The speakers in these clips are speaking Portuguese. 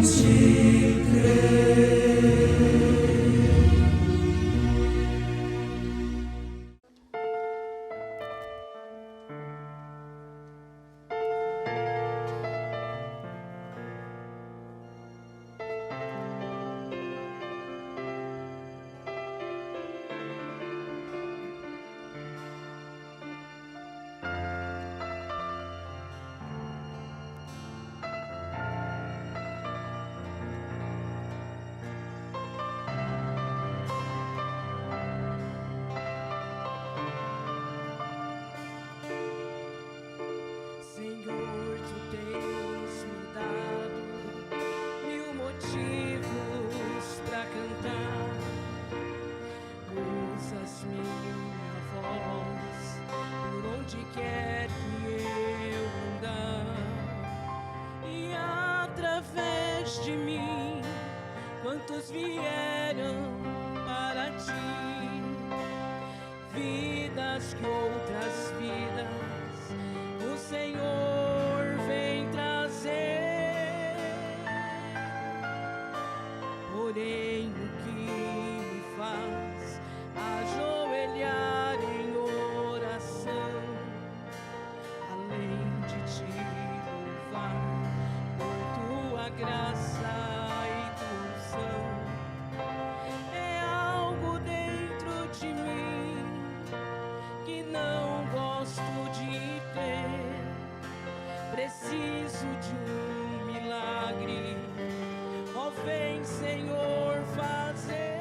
te crer. Quantos vieram para ti, vidas que outras vidas o Senhor vem trazer. Porém, o que me faz ajoelhar em oração, além de te louvar por tua graça, é algo dentro de mim que não gosto de ter. Preciso de um milagre, ó, vem Senhor fazer.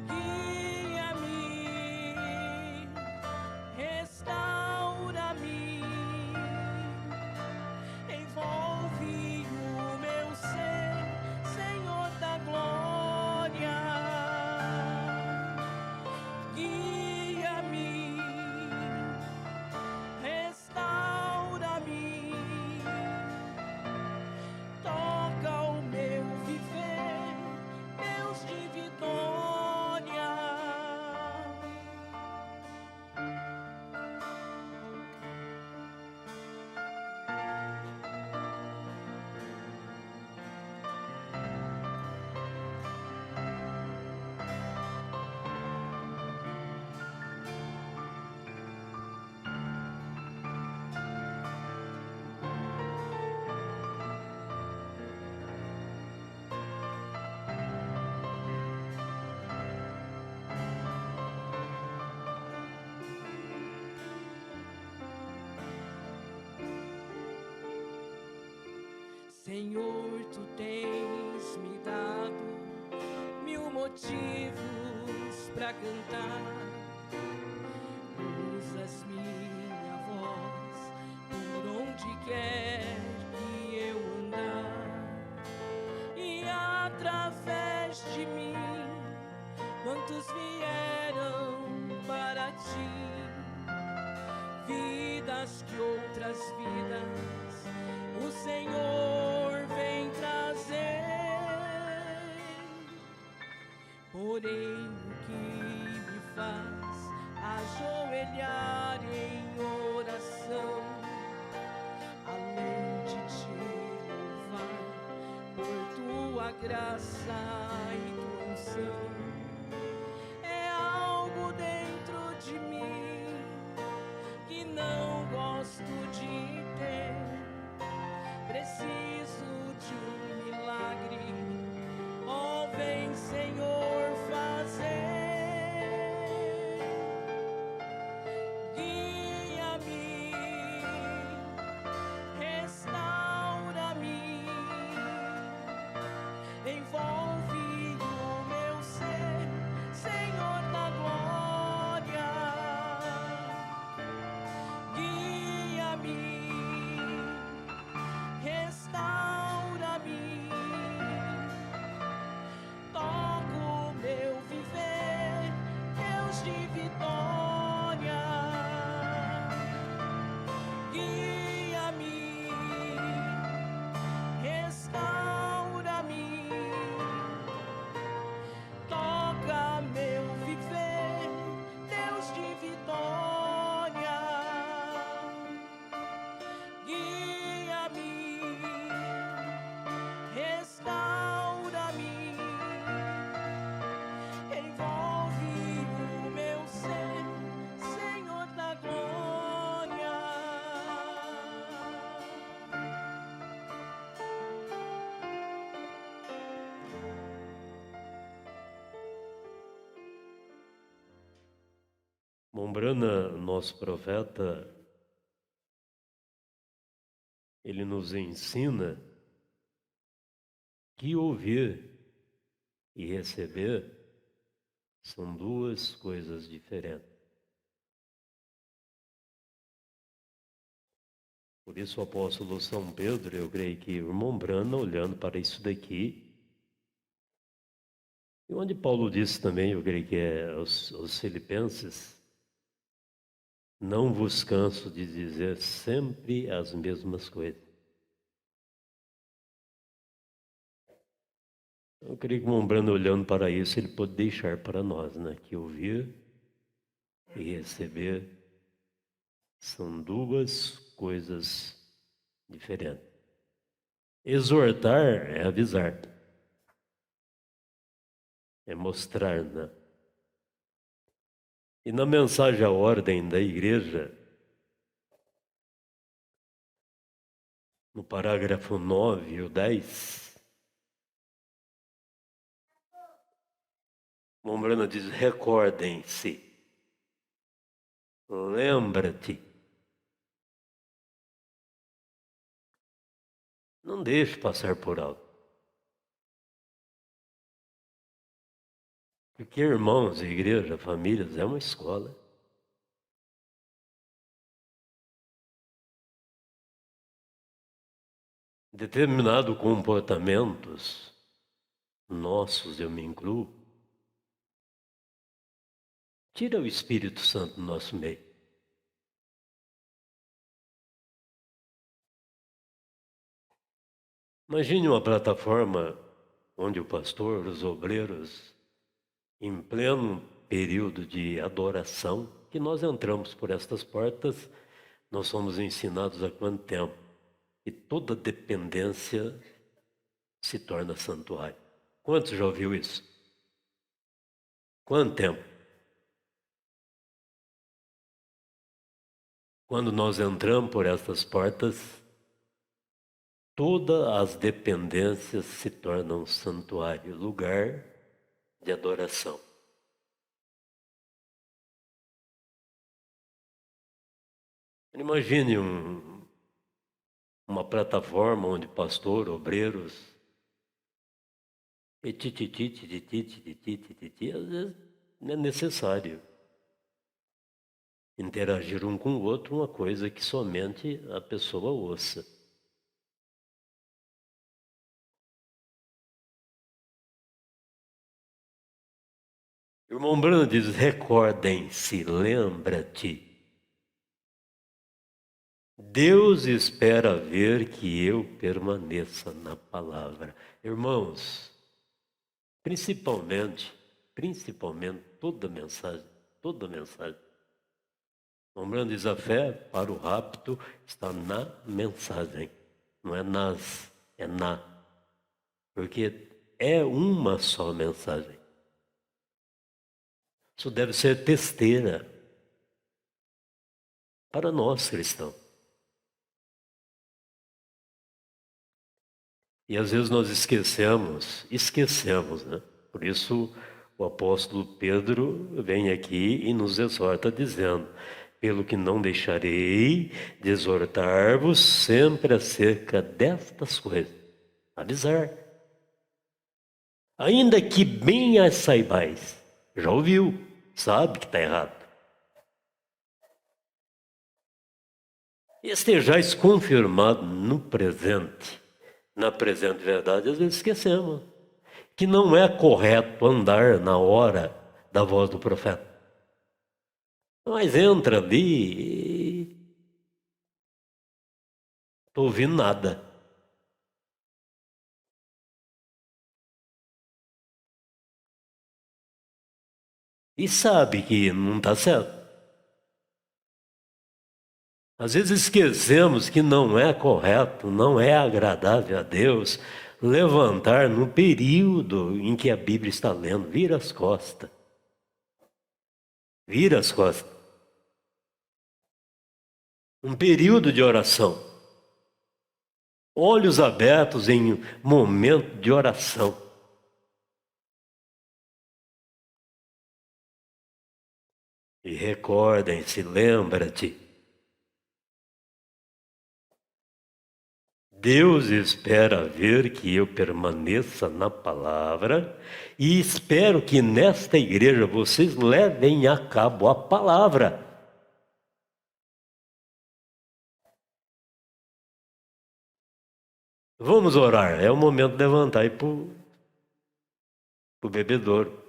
Guia-me, restaura-me, envolve o meu ser, Senhor da glória. Guia-me, restaura-me, toca o meu viver, Deus de vitória. Senhor, tu tens me dado 1000 motivos pra cantar. Usas minha voz por onde quer que eu andar, e através de mim, quantos vieram para ti, vidas que outras vidas o Senhor vem trazer. Porém, o que me faz ajoelhar em oração, além de te louvar por tua graça e tua unção, é algo dentro de mim que não gosto de ter. Preciso de um milagre, ó, vem Senhor fazer. Guia-me, restaura-me, envolve o meu ser, Senhor da glória. Guia-me, restaura-me, toca o meu viver, Deus de vitória. Guia-me, restaura-me, Mombrana, nosso profeta, ele nos ensina que ouvir e receber são duas coisas diferentes. Por isso o apóstolo São Pedro, eu creio que o irmão Brana, olhando para isso daqui, e onde Paulo disse também, eu creio que é aos Filipenses, não vos canso de dizer sempre as mesmas coisas. Eu creio que o irmão Brana, olhando para isso, ele pode deixar para nós, né? Que ouvir e receber são duas coisas diferentes. Exortar é avisar, é mostrar, né? E na mensagem à ordem da igreja, no parágrafo 9 e o 10, Mombrana diz: recordem-se, lembra-te. Não deixe passar por alto. Porque, irmãos, igreja, famílias, é uma escola. Determinado comportamentos nossos, eu me incluo, tira o Espírito Santo do nosso meio. Imagine uma plataforma onde o pastor, os obreiros, em pleno período de adoração, que nós entramos por estas portas, nós somos ensinados há quanto tempo? E toda dependência se torna santuário. Quantos já ouviu isso? Quanto tempo? Quando nós entramos por estas portas, todas as dependências se tornam santuário, lugar de adoração. Imagine uma plataforma onde pastor, obreiros, e às vezes não é necessário interagir um com o outro, uma coisa que somente a pessoa ouça. O irmão Bruno diz: recordem-se, lembra-te. Deus espera ver que eu permaneça na palavra. Irmãos, principalmente toda mensagem. Lembrando, diz: a fé para o rapto está na mensagem, não é nas, é na. Porque é uma só mensagem. Isso deve ser testeira para nós cristãos. E às vezes nós esquecemos, né? Por isso o apóstolo Pedro vem aqui e nos exorta dizendo: pelo que não deixarei de exortar-vos sempre acerca destas coisas. Avisar. Ainda que bem as saibais. Já ouviu, sabe que está errado. Estejais confirmado no presente, na presente verdade, às vezes esquecemos que não é correto andar na hora da voz do profeta. Mas entra ali e estou ouvindo nada. E sabe que não está certo. Às vezes esquecemos que não é correto, não é agradável a Deus levantar no período em que a Bíblia está lendo. Vira as costas. Vira as costas. Um período de oração. Olhos abertos em momento de oração. E recordem-se, lembra-te. Deus espera ver que eu permaneça na palavra e espero que nesta igreja vocês levem a cabo a palavra. Vamos orar, é o momento de levantar e ir para o bebedouro.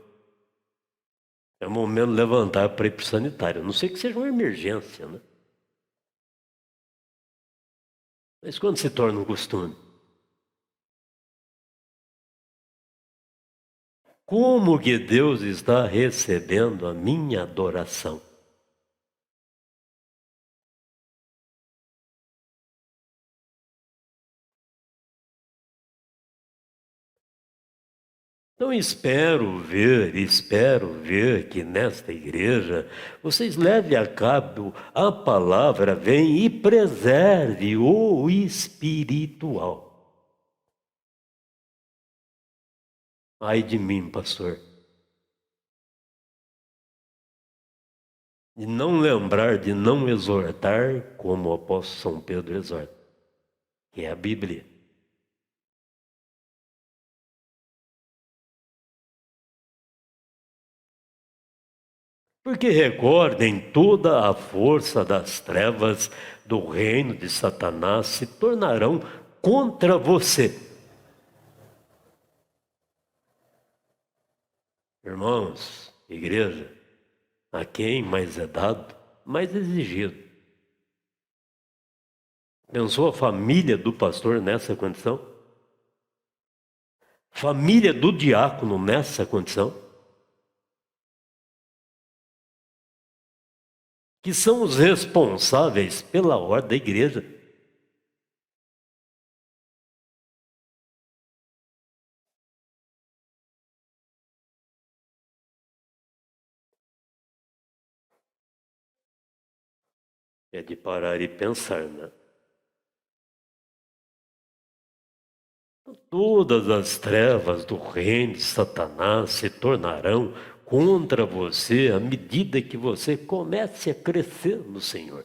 É o momento de levantar para ir para o sanitário. A não sei que seja uma emergência, né? Mas quando se torna um costume? Como que Deus está recebendo a minha adoração? Então espero ver que nesta igreja vocês levem a cabo a palavra, vem e preserve o espiritual. Ai de mim, pastor, de não lembrar, de não exortar como o apóstolo São Pedro exorta, que é a Bíblia. Porque recordem, toda a força das trevas do reino de Satanás se tornarão contra você. Irmãos, igreja, a quem mais é dado, mais é exigido. Pensou a família do pastor nessa condição? Família do diácono nessa condição? Que são os responsáveis pela ordem da igreja. É de parar e pensar, né? Todas as trevas do reino de Satanás se tornarão contra você à medida que você comece a crescer no Senhor.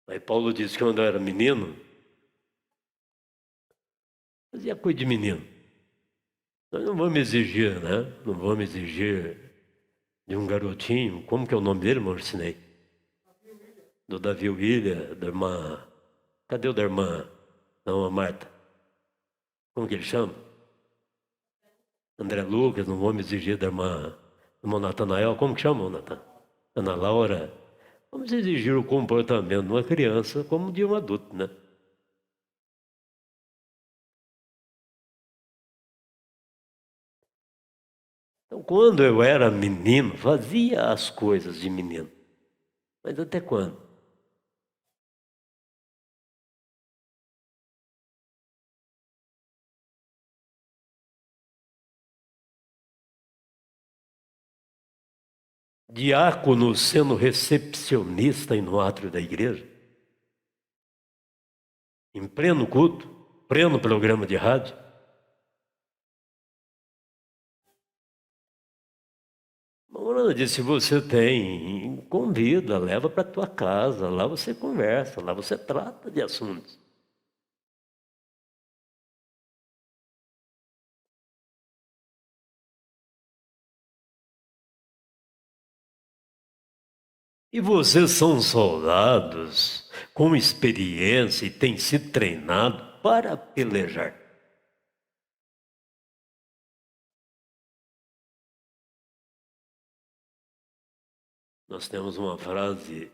Aí Paulo disse que quando eu era menino, fazia coisa de menino. Nós não vamos exigir, né? Não vamos exigir de um garotinho. Como que é o nome dele, Marcinei? Do Davi William, da irmã. Cadê o da irmã? Não, a Marta. Como que ele chama? André Lucas, não vamos exigir da irmã Natanael. Como que chama, Natan? Ana Laura. Vamos exigir o comportamento de uma criança como de um adulto, né? Então, quando eu era menino, fazia as coisas de menino. Mas até quando? Diácono sendo recepcionista no átrio da igreja, em pleno culto, pleno programa de rádio. Morana disse, se você tem, convida, leva para tua casa, lá você conversa, lá você trata de assuntos. E vocês são soldados com experiência e têm se treinado para pelejar. Nós temos uma frase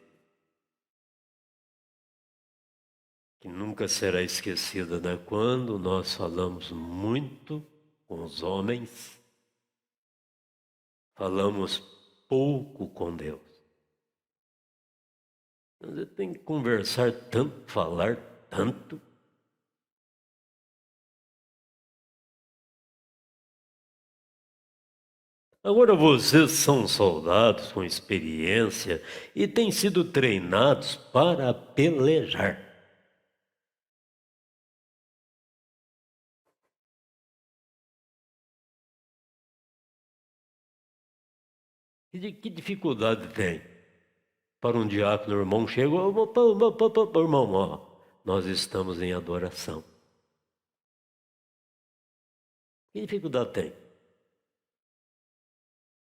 que nunca será esquecida, né? Quando nós falamos muito com os homens, falamos pouco com Deus. Você tem que conversar tanto, falar tanto. Agora vocês são soldados com experiência e têm sido treinados para pelejar. Que dificuldade tem para um diácono, o irmão chega, irmão, ó, nós estamos em adoração. Que dificuldade tem?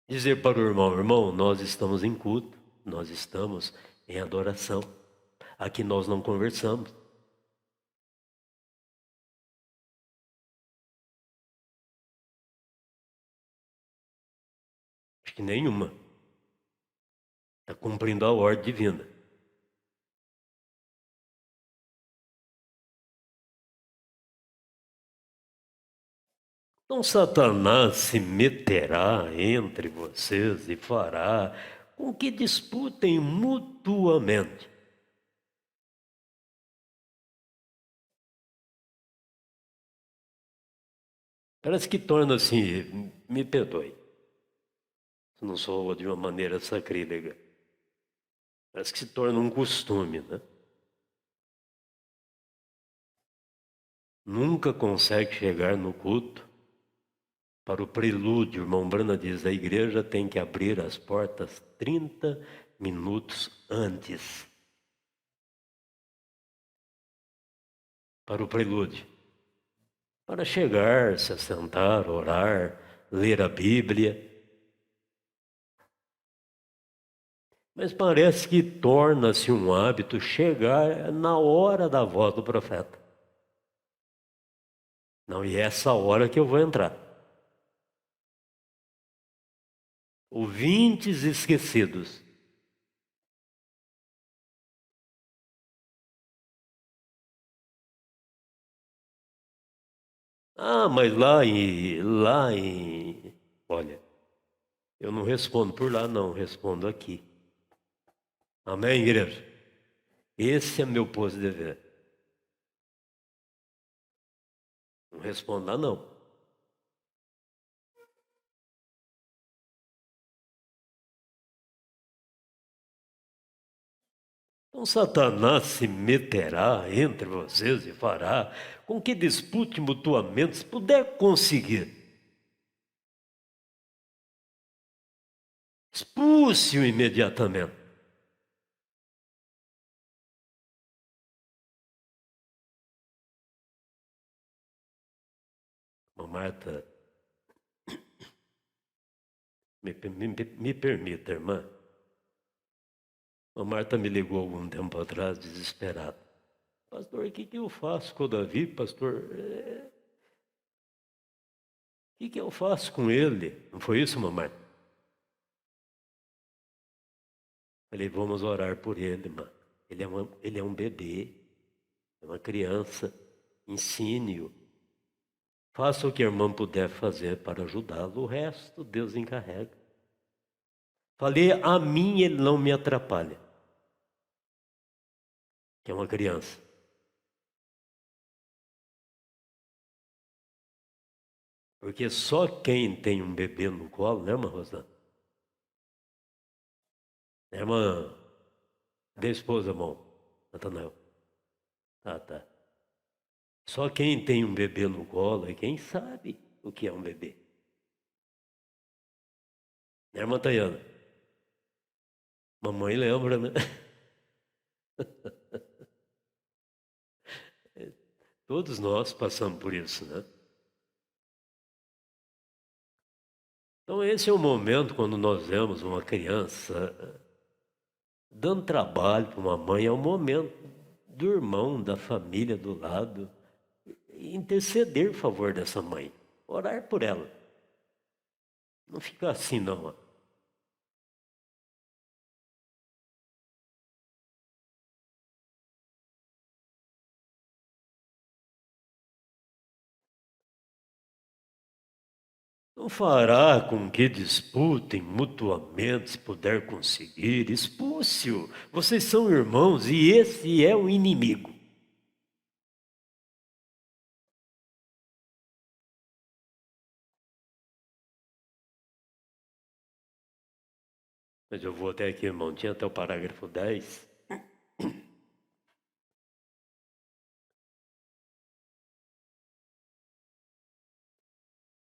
Dizer para o irmão, irmão, nós estamos em culto, nós estamos em adoração. Aqui nós não conversamos. Acho que nenhuma. Está cumprindo a ordem divina. Então Satanás se meterá entre vocês e fará com que disputem mutuamente. Parece que torna assim, me perdoe, se não sou de uma maneira sacrílega. Parece que se torna um costume, né? Nunca consegue chegar no culto. Para o prelúdio, o irmão Brana diz, a igreja tem que abrir as portas 30 minutos antes. Para o prelúdio. Para chegar, se assentar, orar, ler a Bíblia. Mas parece que torna-se um hábito chegar na hora da voz do profeta. Não, e é essa hora que eu vou entrar. Ouvintes esquecidos. Ah, mas olha, eu não respondo por lá, não, respondo aqui. Amém, igreja? Esse é meu posto de dever. Não respondo lá, não. Então Satanás se meterá entre vocês e fará com que dispute mutuamente, se puder conseguir. Expulse-o imediatamente. Ô, Marta, me permita, irmã. A Marta me ligou algum tempo atrás, desesperada. Pastor, o que eu faço com o Davi, pastor? O que eu faço com ele? Não foi isso, mamãe? Falei, vamos orar por ele, irmã. Ele é um bebê, é uma criança. Ensine-o. Faça o que a irmã puder fazer para ajudá-lo. O resto, Deus encarrega. Falei, a mim ele não me atrapalha. Que é uma criança. Porque só quem tem um bebê no colo, né, irmã Rosana? Né, irmã, minha esposa, irmão, Natanael. Tá. Só quem tem um bebê no colo é quem sabe o que é um bebê. Né, irmã Tayana? Mamãe lembra, né? Todos nós passamos por isso, né? Então esse é o momento quando nós vemos uma criança dando trabalho para uma mãe, é o momento do irmão, da família do lado, interceder em favor dessa mãe, orar por ela. Não fica assim, não. Não fará com que disputem mutuamente, se puder conseguir, expulse-o. Vocês são irmãos e esse é o inimigo. Mas eu vou até aqui, irmão, tinha até o parágrafo 10.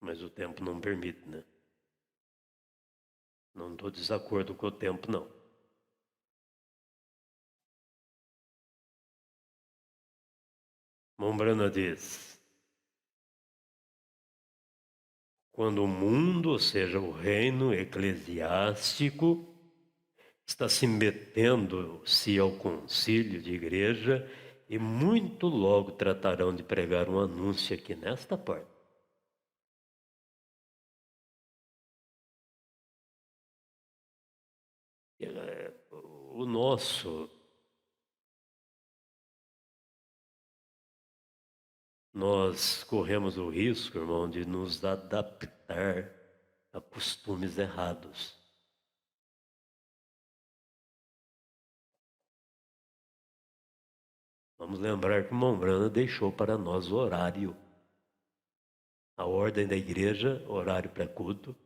Mas o tempo não permite, né? Não estou de desacordo com o tempo, não. Mombrana diz: quando o mundo, ou seja, o reino eclesiástico, está se metendo-se ao concílio de igreja e muito logo tratarão de pregar um anúncio aqui nesta parte. O nosso, nós corremos o risco, irmão, de nos adaptar a costumes errados. Vamos lembrar que Mombrana deixou para nós o horário, a ordem da igreja, horário para culto.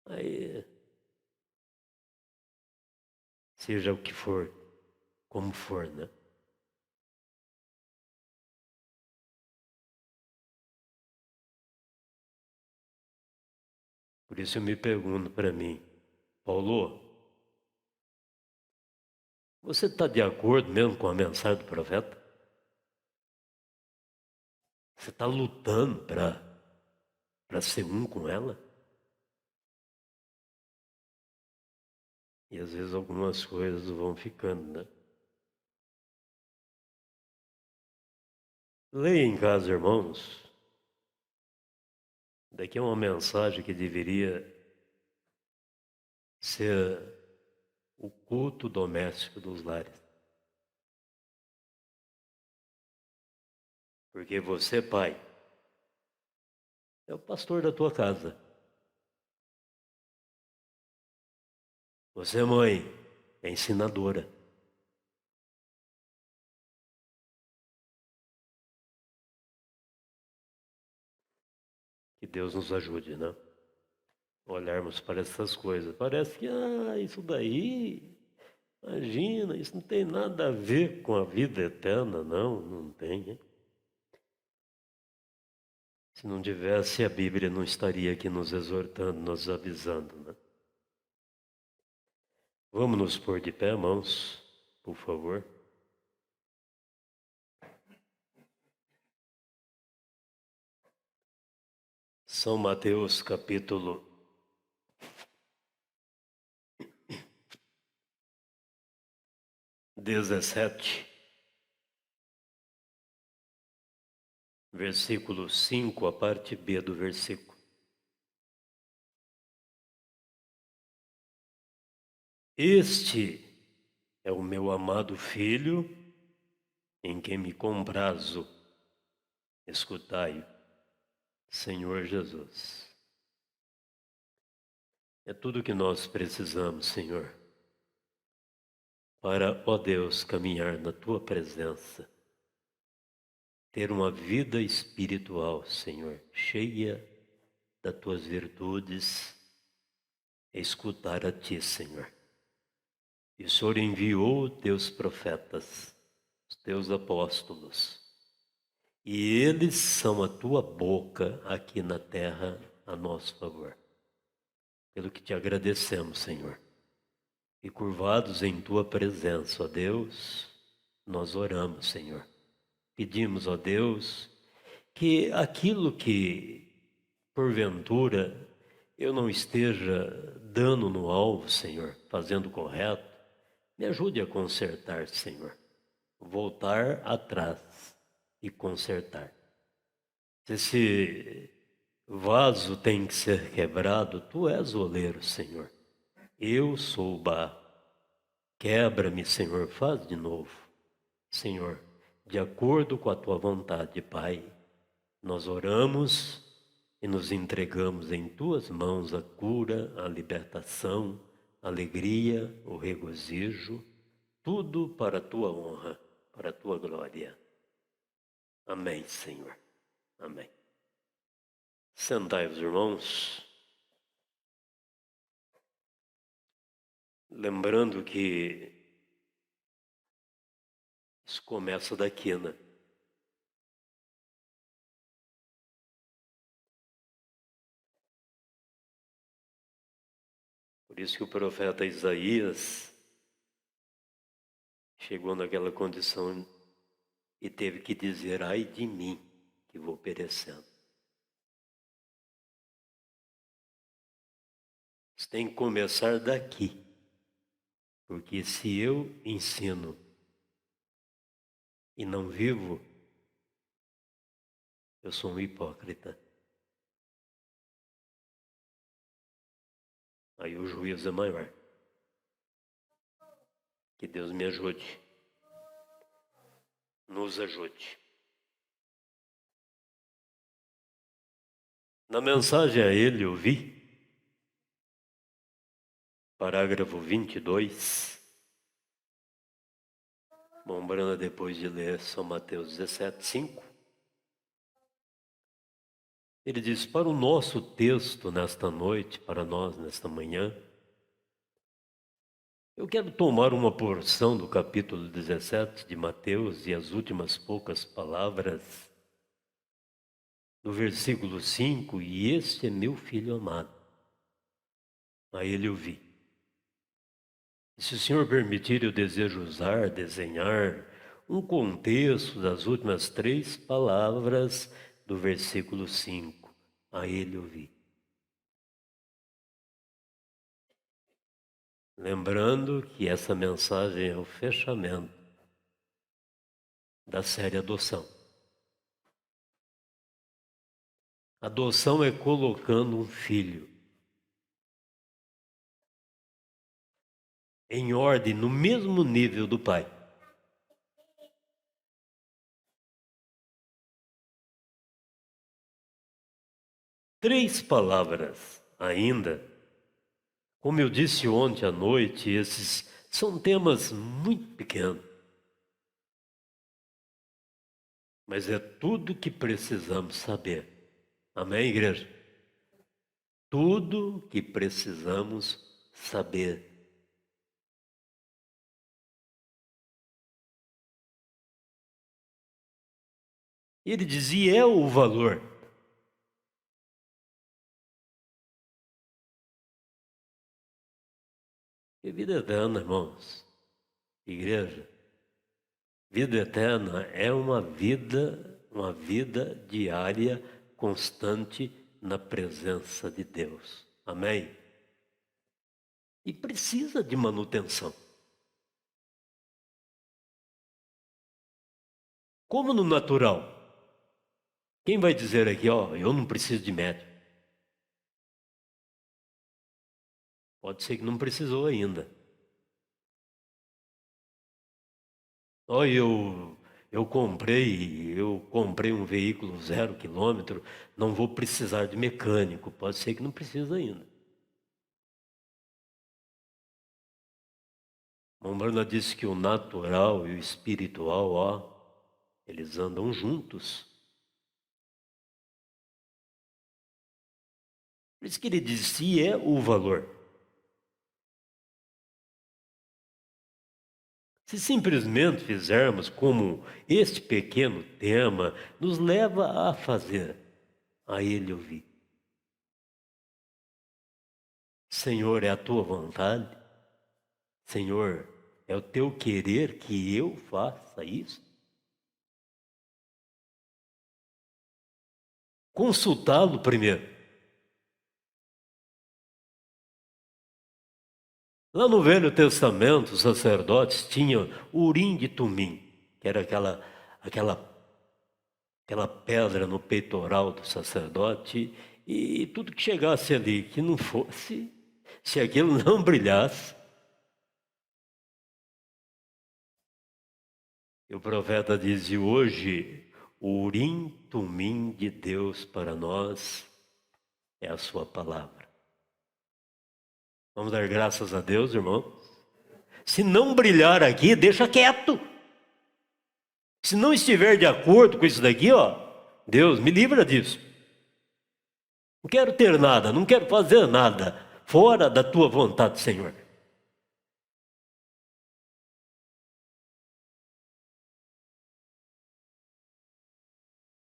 Aí, seja o que for, como for, né? Por isso eu me pergunto para mim, Paulo, você está de acordo mesmo com a mensagem do profeta? Você está lutando para ser um com ela? E às vezes algumas coisas vão ficando, né? Leia em casa, irmãos. Daqui é uma mensagem que deveria ser o culto doméstico dos lares. Porque você, pai, é o pastor da tua casa. Você, mãe, é ensinadora. Que Deus nos ajude, né? Olharmos para essas coisas. Parece que, isso daí, imagina, isso não tem nada a ver com a vida eterna. Não, não tem. Hein? Se não tivesse, a Bíblia não estaria aqui nos exortando, nos avisando, né? Vamos nos pôr de pé, irmãos, por favor. São Mateus, capítulo 17, versículo 5, a parte B do versículo. Este é o meu amado Filho, em quem me comprazo. Escutai-o, Senhor Jesus. É tudo que nós precisamos, Senhor, para, ó Deus, caminhar na Tua presença. Ter uma vida espiritual, Senhor, cheia das Tuas virtudes, escutar a Ti, Senhor. E o Senhor enviou Teus profetas, os Teus apóstolos, e eles são a Tua boca aqui na terra a nosso favor. Pelo que Te agradecemos, Senhor. E curvados em Tua presença, ó Deus, nós oramos, Senhor. Pedimos, ó Deus, que aquilo que, porventura, eu não esteja dando no alvo, Senhor, fazendo correto, me ajude a consertar, Senhor. Voltar atrás e consertar. Se esse vaso tem que ser quebrado, Tu és o oleiro, Senhor. Eu sou o barro. Quebra-me, Senhor, faz de novo. Senhor, de acordo com a Tua vontade, Pai, nós oramos e nos entregamos em Tuas mãos a cura, a libertação, a alegria, o regozijo, tudo para a Tua honra, para a Tua glória. Amém, Senhor. Amém. Sentai-vos, irmãos. Lembrando que isso começa daqui, né? Por isso que o profeta Isaías chegou naquela condição e teve que dizer: ai de mim, que vou perecendo. Isso tem que começar daqui, porque se eu ensino e não vivo, eu sou um hipócrita. Aí o juízo é maior. Que Deus me ajude, nos ajude. Na mensagem a ele eu vi, parágrafo 22, Mombrana depois de ler São Mateus 17, 5, ele diz: para o nosso texto nesta noite, para nós nesta manhã, eu quero tomar uma porção do capítulo 17 de Mateus e as últimas poucas palavras do versículo 5, e este é meu filho amado, a ele eu vi. E se o Senhor permitir, eu desejo desenhar um contexto das últimas 3 palavras do versículo 5, a ele eu vi. Lembrando que essa mensagem é o fechamento da série Adoção. Adoção é colocando um filho em ordem, no mesmo nível do pai. Três palavras ainda. Como eu disse ontem à noite, esses são temas muito pequenos. Mas é tudo que precisamos saber. Amém, igreja? Tudo que precisamos saber. Ele dizia: é o valor. E vida eterna, irmãos, igreja, vida eterna é uma vida diária, constante na presença de Deus. Amém? E precisa de manutenção. Como no natural. Quem vai dizer aqui, ó, eu não preciso de médico? Pode ser que não precisou ainda. Ó, eu comprei um veículo 0 quilômetro, não vou precisar de mecânico. Pode ser que não precisa ainda. Mombrana disse que o natural e o espiritual, ó, eles andam juntos. Por isso que ele disse: é o valor. Se simplesmente fizermos como este pequeno tema nos leva a fazer, a ele ouvir. Senhor, é a tua vontade? Senhor, é o teu querer que eu faça isso? Consultá-lo primeiro. Lá no Velho Testamento, os sacerdotes tinham urim de tumim, que era aquela pedra no peitoral do sacerdote, e tudo que chegasse ali, que não fosse, se aquilo não brilhasse. E o profeta diz: e hoje, o urim tumim de Deus para nós é a sua palavra. Vamos dar graças a Deus, irmão. Se não brilhar aqui, deixa quieto. Se não estiver de acordo com isso daqui, ó, Deus me livra disso. Não quero ter nada, não quero fazer nada fora da tua vontade, Senhor.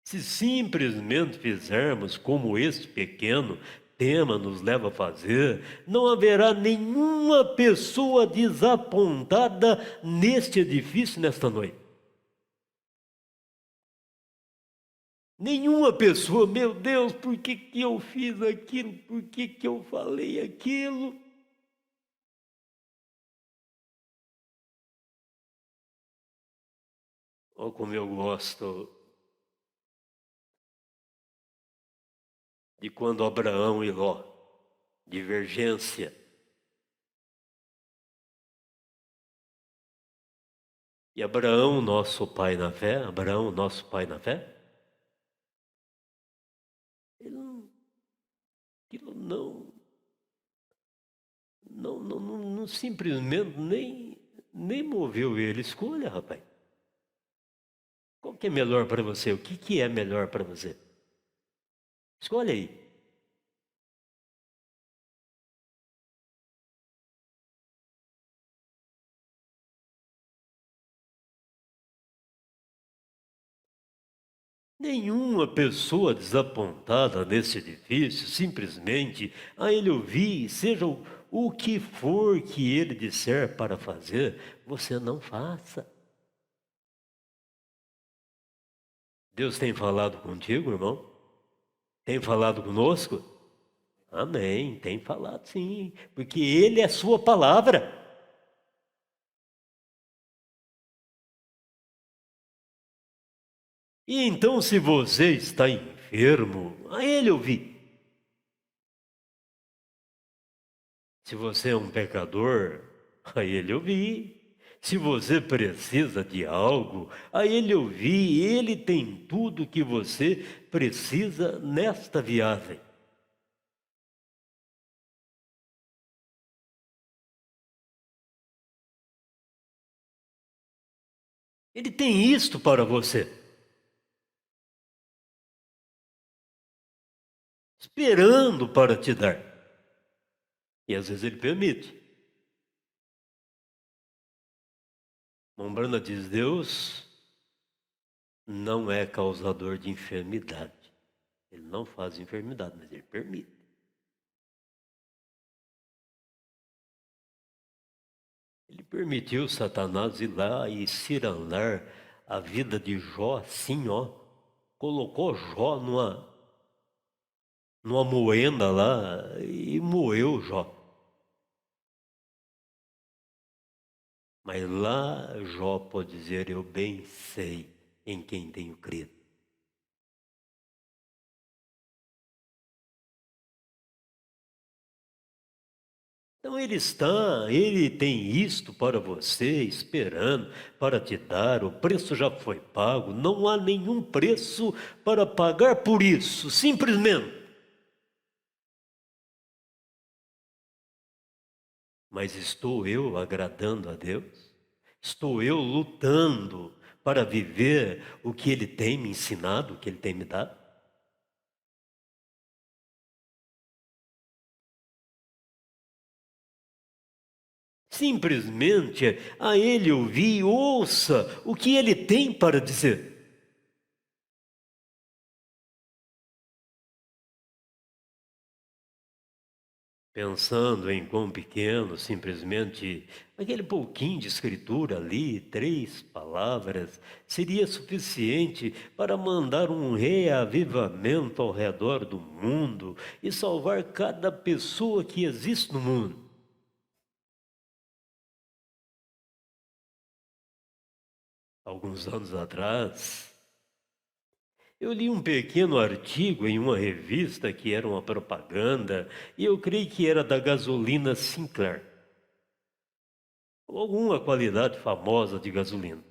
Se simplesmente fizermos como este pequeno tema nos leva a fazer, não haverá nenhuma pessoa desapontada neste edifício nesta noite. Nenhuma pessoa, meu Deus, por que que eu fiz aquilo? Por que que eu falei aquilo? Olha como eu gosto de quando Abraão e Ló, divergência. E Abraão, nosso pai na fé, Abraão, nosso pai na fé, ele não, aquilo não simplesmente nem moveu ele. Escolha, rapaz. Qual que é melhor para você? O que é melhor para você? Escolha aí. Nenhuma pessoa desapontada nesse edifício, simplesmente a ele ouvir, seja o que for que ele disser para fazer, você não faça. Deus tem falado contigo, irmão? Tem falado conosco? Amém, tem falado sim, porque Ele é a sua palavra. E então, se você está enfermo, a Ele ouvir. Se você é um pecador, a Ele ouvir. Se você precisa de algo, a Ele ouvir. Ele tem tudo que você precisa nesta viagem. Ele tem isto para você, esperando para te dar. E às vezes Ele permite. Mombrana diz: Deus não é causador de enfermidade. Ele não faz enfermidade, mas Ele permite. Ele permitiu Satanás ir lá e ciralar a vida de Jó assim, ó. Colocou Jó numa moenda lá e moeu Jó. Mas lá Jó pode dizer: eu bem sei em quem tenho crido. Então ele tem isto para você, esperando para te dar, o preço já foi pago, não há nenhum preço para pagar por isso, simplesmente. Mas estou eu agradando a Deus? Estou eu lutando para viver o que Ele tem me ensinado, o que Ele tem me dado? Simplesmente a Ele ouvir, ouça o que Ele tem para dizer. Pensando em quão pequeno, simplesmente aquele pouquinho de escritura ali, 3 palavras, seria suficiente para mandar um reavivamento ao redor do mundo e salvar cada pessoa que existe no mundo. Alguns anos atrás, eu li um pequeno artigo em uma revista que era uma propaganda, e eu creio que era da gasolina Sinclair, ou alguma qualidade famosa de gasolina.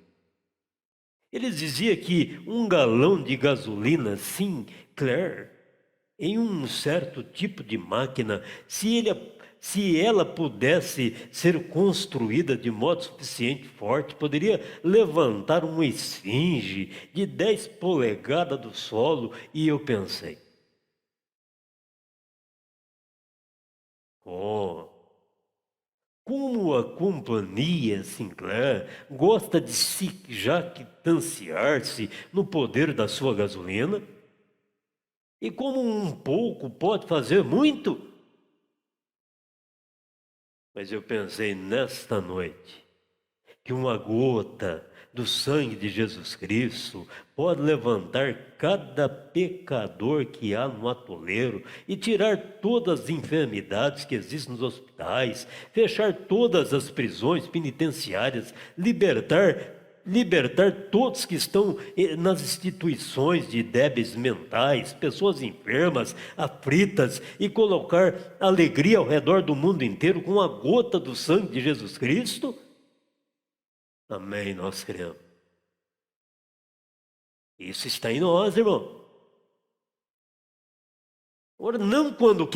Eles diziam que um galão de gasolina Sinclair, em um certo tipo de máquina, se ela pudesse ser construída de modo suficiente forte, poderia levantar uma esfinge de 10 polegadas do solo. E eu pensei: oh, como a companhia Sinclair gosta de se jactanciar-se no poder da sua gasolina. E como um pouco pode fazer muito. Mas eu pensei nesta noite que uma gota do sangue de Jesus Cristo pode levantar cada pecador que há no atoleiro e tirar todas as enfermidades que existem nos hospitais, fechar todas as prisões penitenciárias, libertar todos que estão nas instituições de débeis mentais, pessoas enfermas, aflitas, e colocar alegria ao redor do mundo inteiro com a gota do sangue de Jesus Cristo? Amém, nós cremos. Isso está em nós, irmão. Ora, não quando,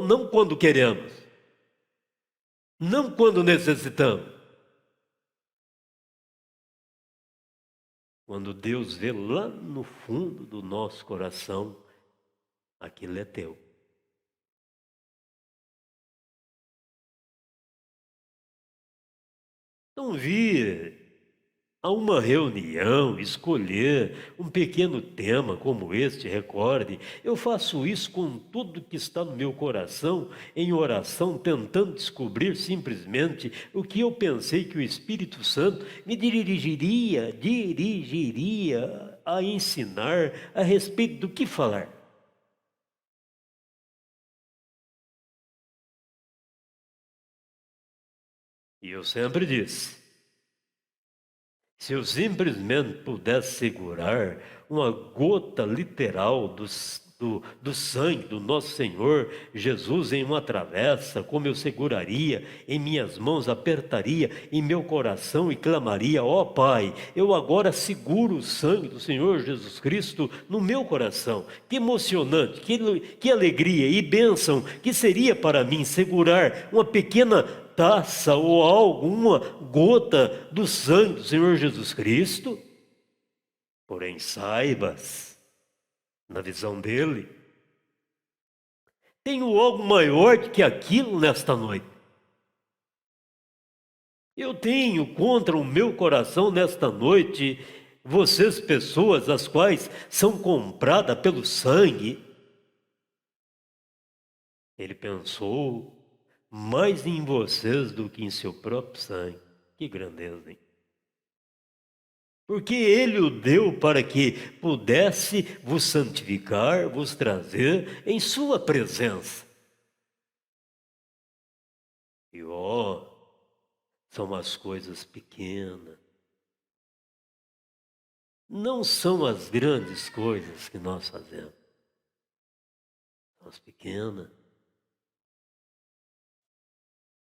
não quando queremos, não quando necessitamos. Quando Deus vê lá no fundo do nosso coração, aquilo é teu. Não vir a uma reunião, escolher um pequeno tema como este, recorde. Eu faço isso com tudo que está no meu coração, em oração, tentando descobrir simplesmente o que eu pensei que o Espírito Santo me dirigiria a ensinar a respeito do que falar. E eu sempre disse, se eu simplesmente pudesse segurar uma gota literal do sangue do nosso Senhor Jesus em uma travessa, como eu seguraria em minhas mãos, apertaria em meu coração e clamaria: ó Pai, eu agora seguro o sangue do Senhor Jesus Cristo no meu coração. Que emocionante, que alegria e bênção que seria para mim segurar uma pequena taça ou algo, uma gota do sangue do Senhor Jesus Cristo. Porém, saibas, na visão dele, tenho algo maior do que aquilo nesta noite. Eu tenho contra o meu coração nesta noite vocês, pessoas as quais são compradas pelo sangue. Ele pensou mais em vocês do que em seu próprio sangue. Que grandeza, hein? Porque ele o deu para que pudesse vos santificar, vos trazer em sua presença. E ó, são as coisas pequenas. Não são as grandes coisas que nós fazemos. São as pequenas.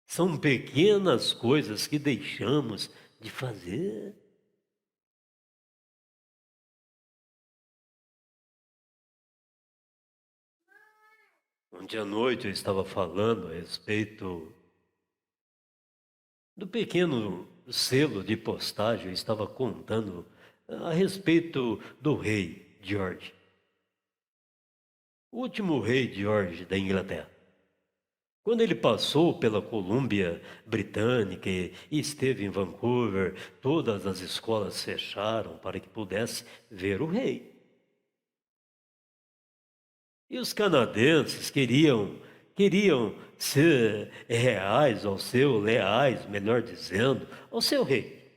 São pequenas coisas que deixamos de fazer. Ontem à noite eu estava falando a respeito do pequeno selo de postagem, eu estava contando a respeito do rei George. O último rei George da Inglaterra. Quando ele passou pela Colômbia Britânica e esteve em Vancouver, todas as escolas fecharam para que pudesse ver o rei. E os canadenses queriam ser leais, melhor dizendo, ao seu rei.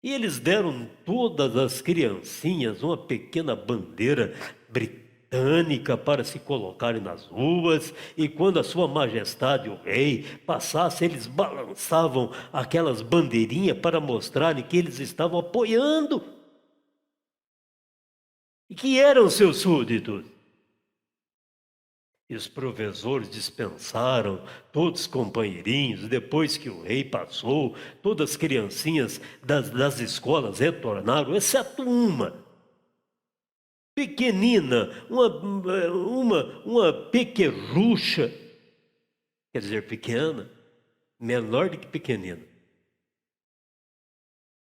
E eles deram todas as criancinhas uma pequena bandeira britânica para se colocarem nas ruas, e quando a sua majestade, o rei, passasse, eles balançavam aquelas bandeirinhas para mostrarem que eles estavam apoiando e que eram seus súditos. E os professores dispensaram todos os companheirinhos. Depois que o rei passou, todas as criancinhas das escolas retornaram, exceto uma pequenina, uma pequerrucha, quer dizer, pequena, menor do que pequenina.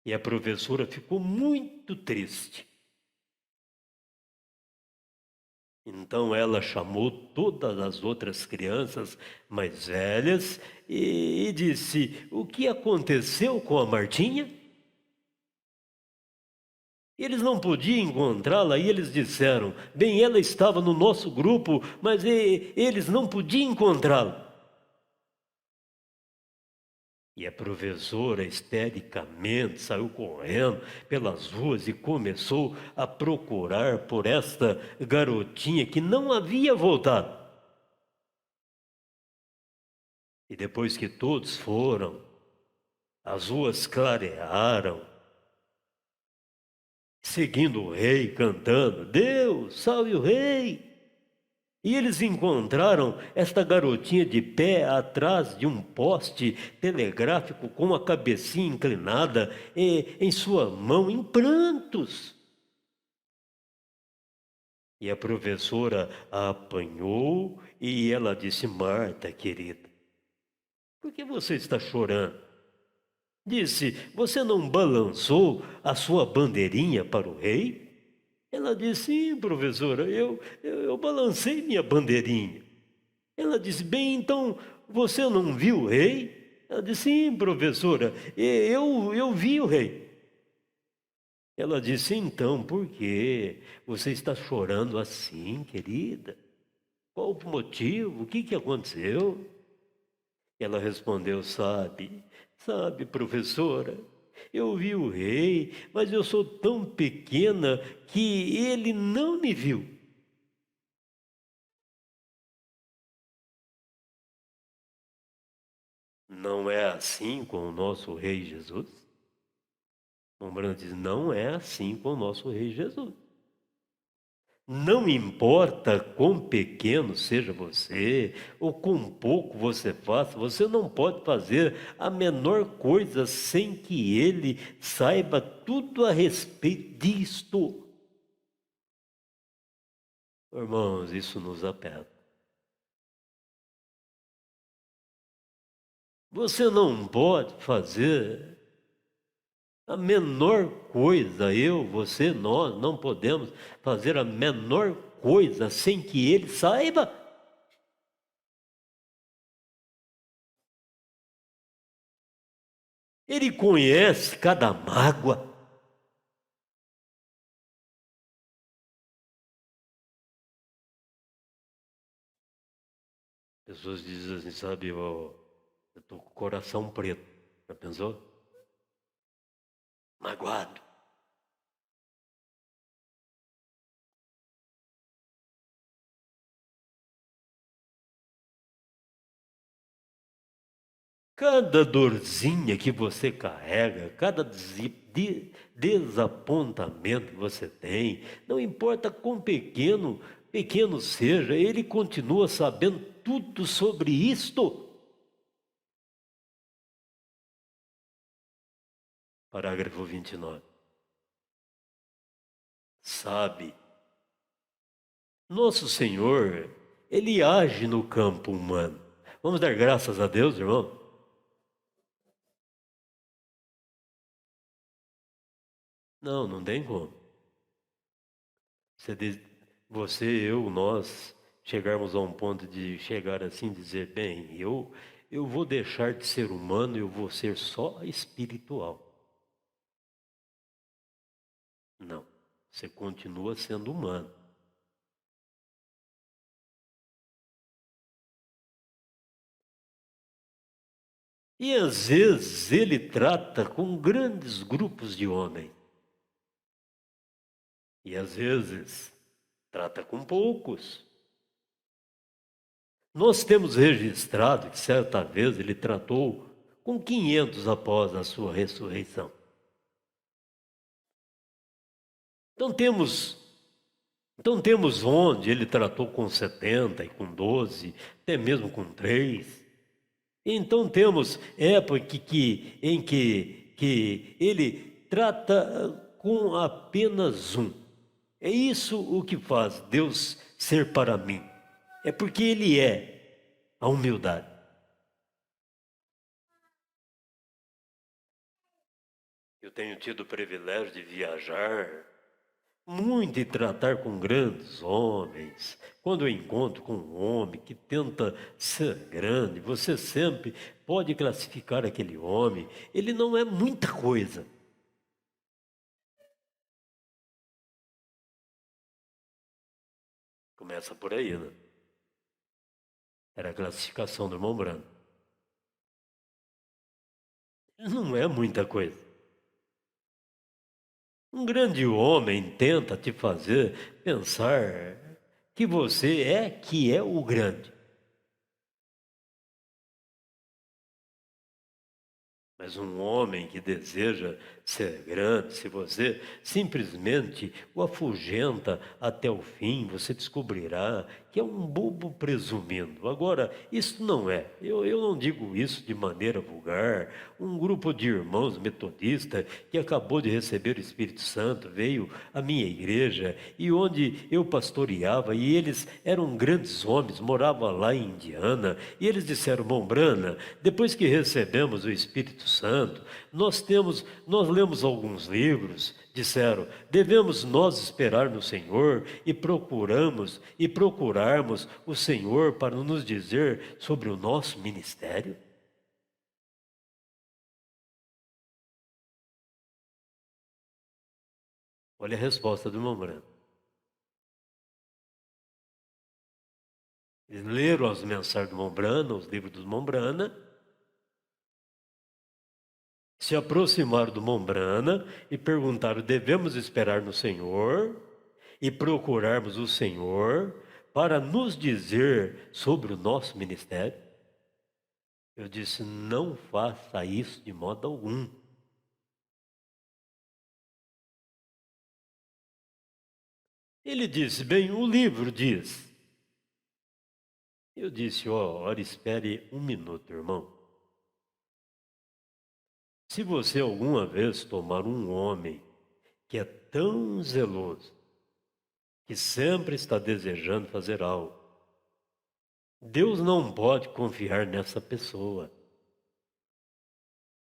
E a professora ficou muito triste. Então ela chamou todas as outras crianças mais velhas e disse: o que aconteceu com a Martinha? Eles não podiam encontrá-la e eles disseram: bem, ela estava no nosso grupo, mas eles não podiam encontrá-la. E a professora, histericamente, saiu correndo pelas ruas e começou a procurar por esta garotinha que não havia voltado. E depois que todos foram, as ruas clarearam, seguindo o rei, cantando: Deus, salve o rei! E eles encontraram esta garotinha de pé atrás de um poste telegráfico com a cabecinha inclinada em sua mão, em prantos. E a professora a apanhou e ela disse: Marta, querida, por que você está chorando? Disse: você não balançou a sua bandeirinha para o rei? Ela disse: sim, professora, eu balancei minha bandeirinha. Ela disse: bem, então você não viu o rei? Ela disse: sim, professora, eu vi o rei. Ela disse: então, por que você está chorando assim, querida? Qual o motivo? O que aconteceu? Ela respondeu: sabe, professora, eu vi o rei, mas eu sou tão pequena que ele não me viu. Não é assim com o nosso rei Jesus? Lembrando diz: não é assim com o nosso rei Jesus. Não importa quão pequeno seja você, ou quão pouco você faça, você não pode fazer a menor coisa sem que ele saiba tudo a respeito disto. Irmãos, isso nos aperta. Você não pode fazer a menor coisa, você, nós não podemos fazer a menor coisa sem que ele saiba. Ele conhece cada mágoa. Pessoas dizem assim, sabe, eu estou com o coração preto. Já pensou? Magoado. Cada dorzinha que você carrega, cada desapontamento que você tem, não importa quão pequeno seja, ele continua sabendo tudo sobre isto. Parágrafo 29. Sabe, nosso Senhor, ele age no campo humano. Vamos dar graças a Deus, irmão? Não, não tem como. Você, você, eu, nós chegarmos a um ponto de chegar assim, dizer, bem, eu vou deixar de ser humano, eu vou ser só espiritual. Não, você continua sendo humano. E às vezes ele trata com grandes grupos de homens. E às vezes trata com poucos. Nós temos registrado que certa vez ele tratou com 500 após a sua ressurreição. Então temos onde ele tratou com 70 e com 12, até mesmo com 3. Então temos época em que ele trata com apenas um. É isso o que faz Deus ser para mim. É porque ele é a humildade. Eu tenho tido o privilégio de viajar muito e tratar com grandes homens. Quando eu encontro com um homem que tenta ser grande, você sempre pode classificar aquele homem. Ele não é muita coisa. Começa por aí, né? Era a classificação do irmão Brando. Não é muita coisa. Um grande homem tenta te fazer pensar que você é o grande. Mas um homem que deseja ser grande, se você simplesmente o afugenta até o fim, você descobrirá que é um bobo presumindo. Agora, isso não é, eu não digo isso de maneira vulgar. Um grupo de irmãos metodistas que acabou de receber o Espírito Santo veio à minha igreja e onde eu pastoreava, e eles eram grandes homens, moravam lá em Indiana, e eles disseram: irmão Brana, depois que recebemos o Espírito Santo, nós lemos alguns livros, disseram, devemos nós esperar no Senhor e procurarmos o Senhor para nos dizer sobre o nosso ministério? Olha a resposta do irmão Brana. Eles leram as mensagens do irmão Brana, os livros do irmão Brana, se aproximaram do Mombrana e perguntaram: devemos esperar no Senhor e procurarmos o Senhor para nos dizer sobre o nosso ministério? Eu disse: não faça isso de modo algum. Ele disse: bem, o livro diz. Eu disse: ora, espere um minuto, irmão. Se você alguma vez tomar um homem que é tão zeloso, que sempre está desejando fazer algo, Deus não pode confiar nessa pessoa.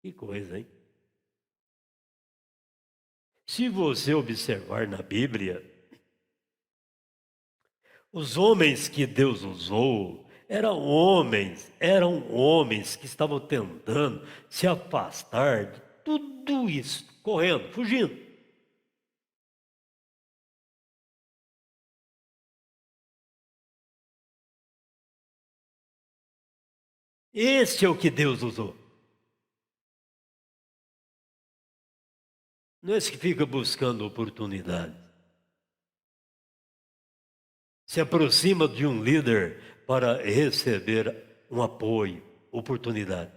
Que coisa, hein? Se você observar na Bíblia, os homens que Deus usou eram homens que estavam tentando se afastar de tudo isso, correndo, fugindo. Esse é o que Deus usou. Não é esse que fica buscando oportunidade. Se aproxima de um líder para receber um apoio, oportunidade.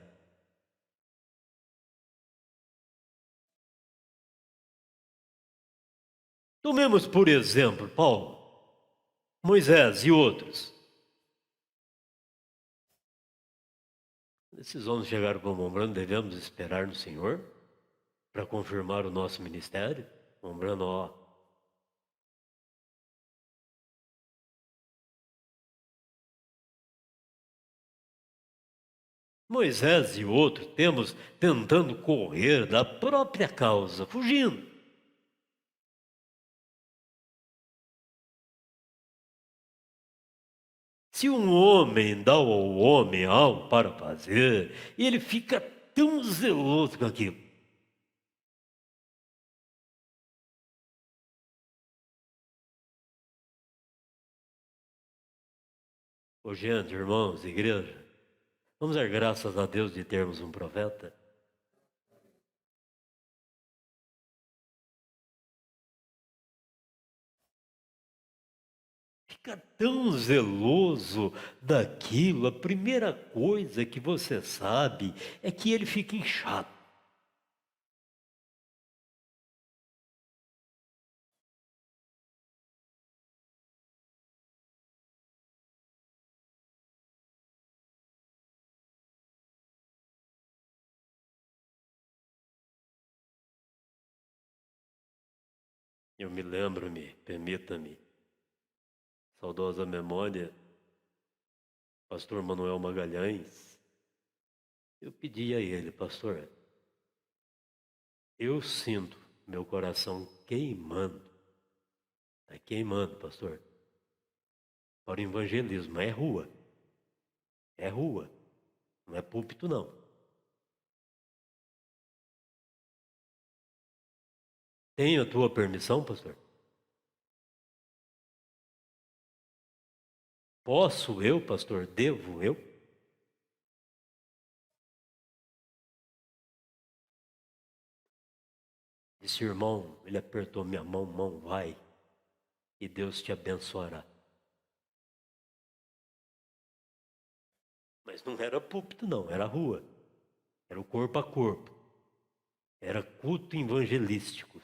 Tomemos por exemplo Paulo, Moisés e outros. Esses homens chegaram para o Mombrano: devemos esperar no Senhor para confirmar o nosso ministério. Mombrano, Moisés e outros temos tentando correr da própria causa, fugindo. Se um homem dá ao homem algo para fazer, ele fica tão zeloso com aquilo. Ô, gente, irmãos, igreja, vamos dar graças a Deus de termos um profeta. Fica tão zeloso daquilo, a primeira coisa que você sabe é que ele fica inchado. Eu me lembro-me, permita-me, saudosa memória, pastor Manuel Magalhães, eu pedi a ele: pastor, eu sinto meu coração queimando, está queimando, pastor, para o evangelismo. É rua, não é púlpito não. Tenho a tua permissão, pastor? Posso eu, pastor? Devo eu? Disse, irmão, ele apertou minha mão, mão, vai, e Deus te abençoará. Mas não era púlpito, não, era rua. Era o corpo a corpo. Era culto evangelístico.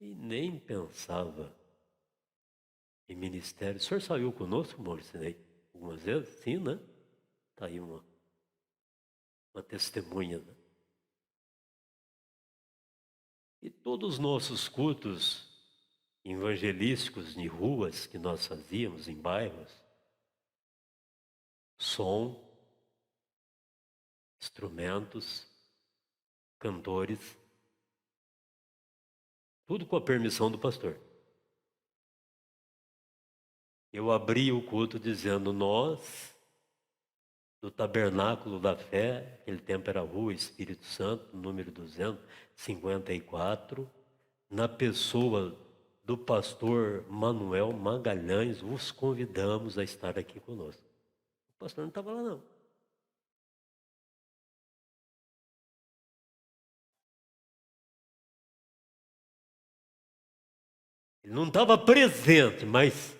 E nem pensava em ministério. O senhor saiu conosco, Mauricinei, algumas vezes? Sim, né? Está aí uma testemunha, né? E todos os nossos cultos evangelísticos de ruas que nós fazíamos em bairros, som, instrumentos, cantores, tudo com a permissão do pastor. Eu abri o culto dizendo, nós, do Tabernáculo da Fé, aquele tempo era Rua Espírito Santo, número 254, na pessoa do pastor Manuel Magalhães, os convidamos a estar aqui conosco. O pastor não estava lá, não. Ele não estava presente, mas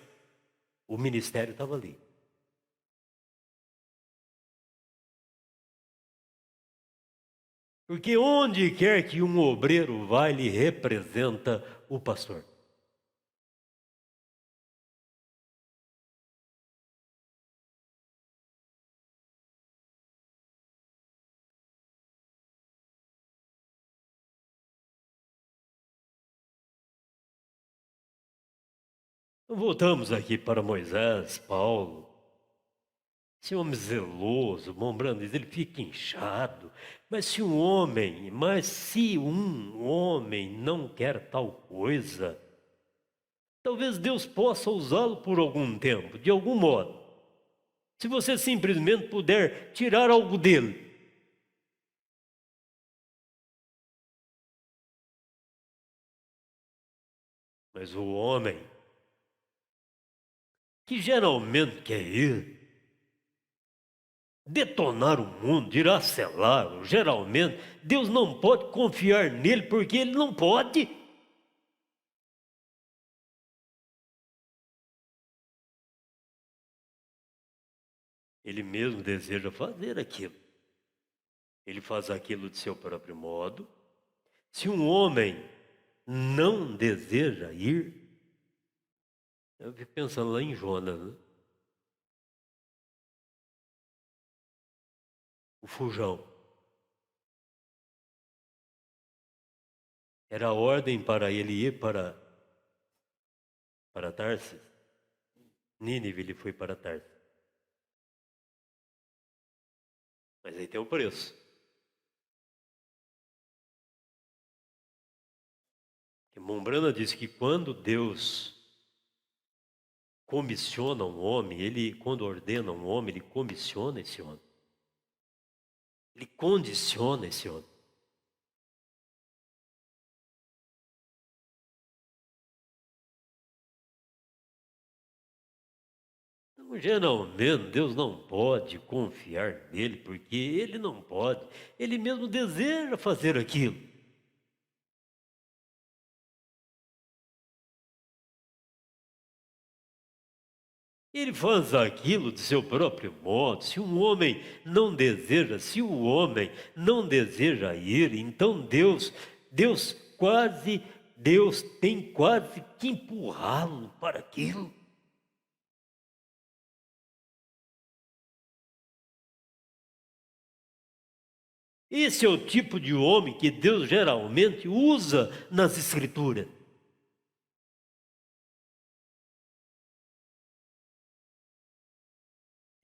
o ministério estava ali. Porque onde quer que um obreiro vai, ele representa o pastor. Então voltamos aqui para Moisés, Paulo. Esse homem zeloso, Mombrando diz, ele fica inchado. Mas se um homem não quer tal coisa, talvez Deus possa usá-lo por algum tempo, de algum modo. Se você simplesmente puder tirar algo dele. Mas o homem, que geralmente quer ir, detonar o mundo, diracelá-lo, geralmente, Deus não pode confiar nele porque ele não pode. Ele mesmo deseja fazer aquilo. Ele faz aquilo de seu próprio modo. Se um homem não deseja ir, eu fico pensando lá em Jonas, né? O fujão. Era a ordem para ele ir para Tarsis. Nínive, ele foi para Tarsis. Mas aí tem um preço. Que Mombrana disse que quando Deus comissiona um homem, quando ordena um homem, ele comissiona esse homem. Ele condiciona esse homem. Então, geralmente, Deus não pode confiar nele, porque ele não pode. Ele mesmo deseja fazer aquilo. Ele faz aquilo de seu próprio modo. Se o homem não deseja ir, então Deus tem quase que empurrá-lo para aquilo. Esse é o tipo de homem que Deus geralmente usa nas Escrituras.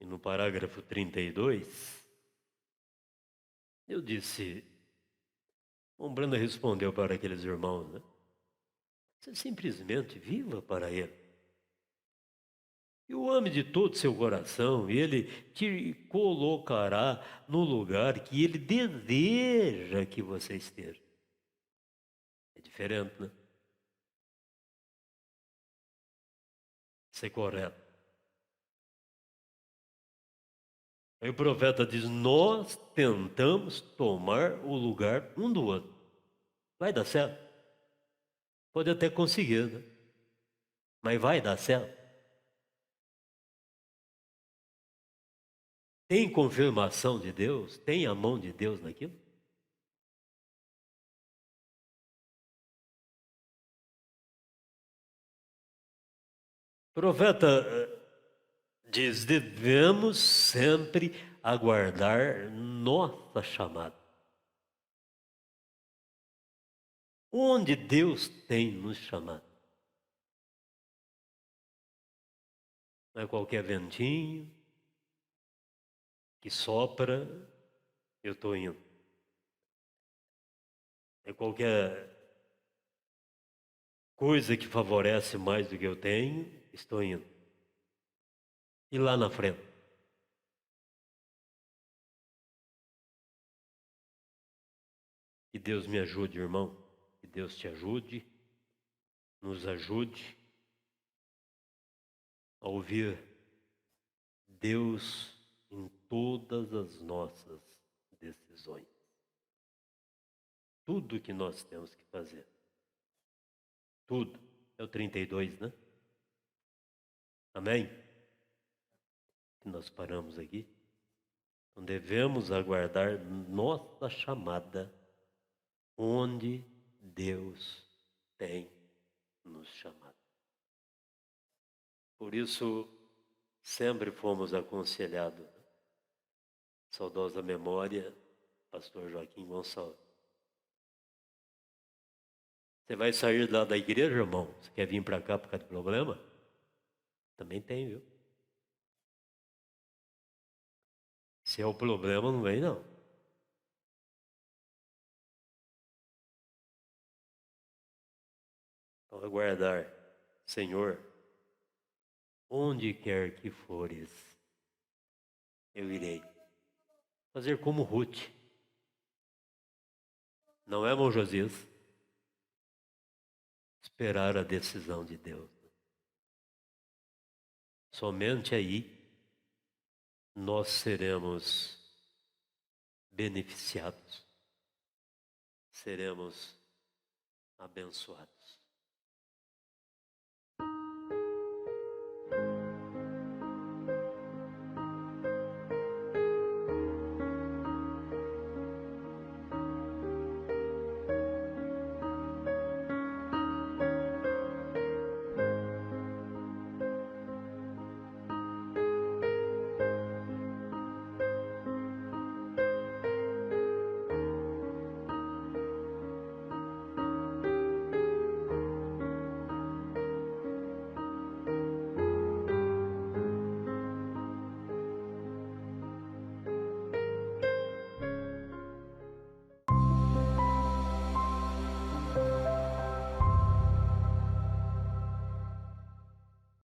E no parágrafo 32, eu disse, Branda respondeu para aqueles irmãos, né? Você simplesmente viva para ele. E o ame de todo o seu coração, e ele te colocará no lugar que ele deseja que você esteja. É diferente, né? ser correto. Aí o profeta diz: nós tentamos tomar o lugar um do outro. Vai dar certo? Pode até conseguir, né? Mas vai dar certo? Tem confirmação de Deus? Tem a mão de Deus naquilo? O profeta diz: devemos sempre aguardar nossa chamada. Onde Deus tem nos chamado? Não é qualquer ventinho que sopra, eu estou indo. É qualquer coisa que favorece mais do que eu tenho, estou indo. E lá na frente? Que Deus me ajude, irmão. Que Deus te ajude, nos ajude a ouvir Deus em todas as nossas decisões. Tudo que nós temos que fazer. Tudo. É o 32, né? Amém? Que nós paramos aqui. Então devemos aguardar nossa chamada onde Deus tem nos chamado. Por isso, sempre fomos aconselhados, saudosa memória, pastor Joaquim Gonçalves. Você vai sair lá da igreja, irmão? Você quer vir para cá por causa de problema? Também tem, viu? Se é o problema, não vem, não. Então, aguardar, Senhor, onde quer que fores, eu irei. Fazer como Ruth. Não é, irmão Josias? Esperar a decisão de Deus. Somente aí nós seremos beneficiados, seremos abençoados.